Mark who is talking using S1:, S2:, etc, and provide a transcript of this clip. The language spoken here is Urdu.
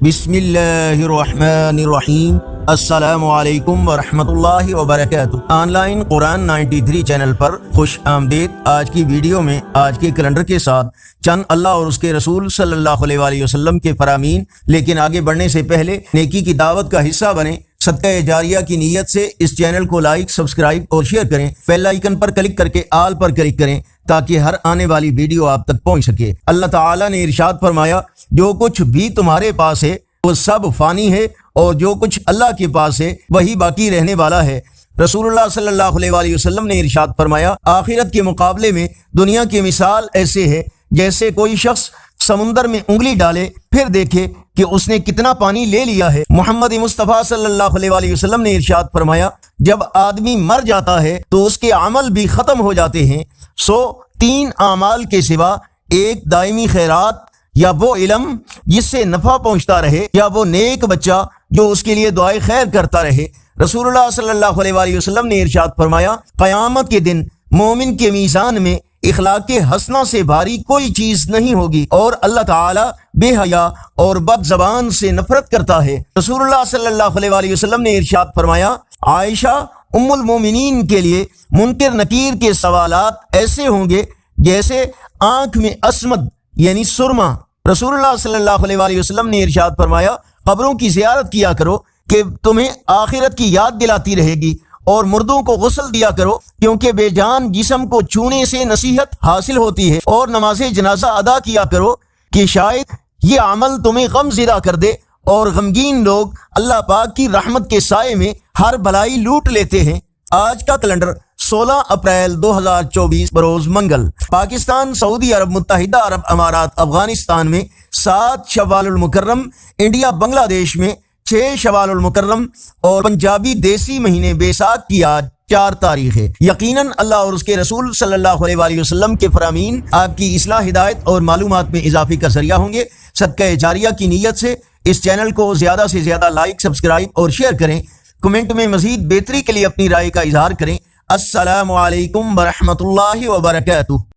S1: بسم اللہ الرحمن الرحیم۔ السلام علیکم ورحمۃ اللہ وبرکاتہ۔ آن لائن قرآن 93 چینل پر خوش آمدید۔ آج کی ویڈیو میں آج کے کیلنڈر کے ساتھ چند اللہ اور اس کے رسول صلی اللہ علیہ وآلہ وسلم کے فرامین، لیکن آگے بڑھنے سے پہلے نیکی کی دعوت کا حصہ بنیں۔ صدقہ جاریہ کی نیت سے اس چینل کو لائک، سبسکرائب اور شیئر کریں۔ بیل آئیکن پر کلک کر کے آل پر کلک کریں تاکہ ہر آنے والی ویڈیو آپ تک پہنچ سکے۔ اللہ تعالیٰ نے ارشاد فرمایا، جو کچھ بھی تمہارے پاس ہے وہ سب فانی ہے، اور جو کچھ اللہ کے پاس ہے وہی باقی رہنے والا ہے۔ رسول اللہ صلی اللہ علیہ وآلہ وسلم نے ارشاد فرمایا، آخرت کے مقابلے میں دنیا کی مثال ایسے ہے جیسے کوئی شخص سمندر میں انگلی ڈالے پھر دیکھے کہ اس نے کتنا پانی لے لیا ہے۔ محمد مصطفیٰ صلی اللہ علیہ وآلہ وسلم نے ارشاد فرمایا، جب آدمی مر جاتا ہے تو اس کے عمل بھی ختم ہو جاتے ہیں، سو تین اعمال کے سوا ایک دائمی خیرات، یا وہ علم جس سے نفع پہنچتا رہے، یا وہ نیک بچہ جو اس کے لیے دعائے خیر کرتا رہے۔ رسول اللہ صلی اللہ علیہ وآلہ وسلم نے ارشاد فرمایا، قیامت کے دن مومن کے میزان میں اخلاق حسنہ سے بھاری کوئی چیز نہیں ہوگی، اور اللہ تعالی بے حیا اور بد زبان سے نفرت کرتا ہے۔ رسول اللہ صلی اللہ علیہ وآلہ وسلم نے ارشاد فرمایا، عائشہ ام المومنین کے لیے منکر نکیر کے سوالات ایسے ہوں گے جیسے آنکھ میں اسمد یعنی سرما۔ رسول اللہ صلی اللہ علیہ وآلہ وسلم نے ارشاد فرمایا، قبروں کی زیارت کیا کرو کہ تمہیں آخرت کی یاد دلاتی رہے گی، اور مردوں کو غسل دیا کرو کیونکہ بے جان جسم کو چھونے سے نصیحت حاصل ہوتی ہے، اور نماز جنازہ ادا کیا کرو کہ شاید یہ عمل تمہیں غم زدہ کر دے، اور غمگین لوگ اللہ پاک کی رحمت کے سائے میں ہر بھلائی لوٹ لیتے ہیں۔ آج کا کیلنڈر 16 اپریل 2024 بروز منگل۔ پاکستان، سعودی عرب متحدہ عرب امارات، افغانستان میں 7 شوال المکرم، انڈیا بنگلہ دیش میں 6 شوال المکرم، اور پنجابی دیسی مہینے بیساکھ کی آج 4 تاریخ ہے۔ یقیناً اللہ اور اس کے رسول صلی اللہ علیہ وآلہ وسلم کے فرامین آپ کی اصلاح، ہدایت اور معلومات میں اضافے کا ذریعہ ہوں گے۔ صدقہ جاریہ کی نیت سے اس چینل کو زیادہ سے زیادہ لائک، سبسکرائب اور شیئر کریں۔ کمنٹ میں مزید بہتری کے لیے اپنی رائے کا اظہار کریں۔ السلام علیکم ورحمۃ اللہ وبرکاتہ۔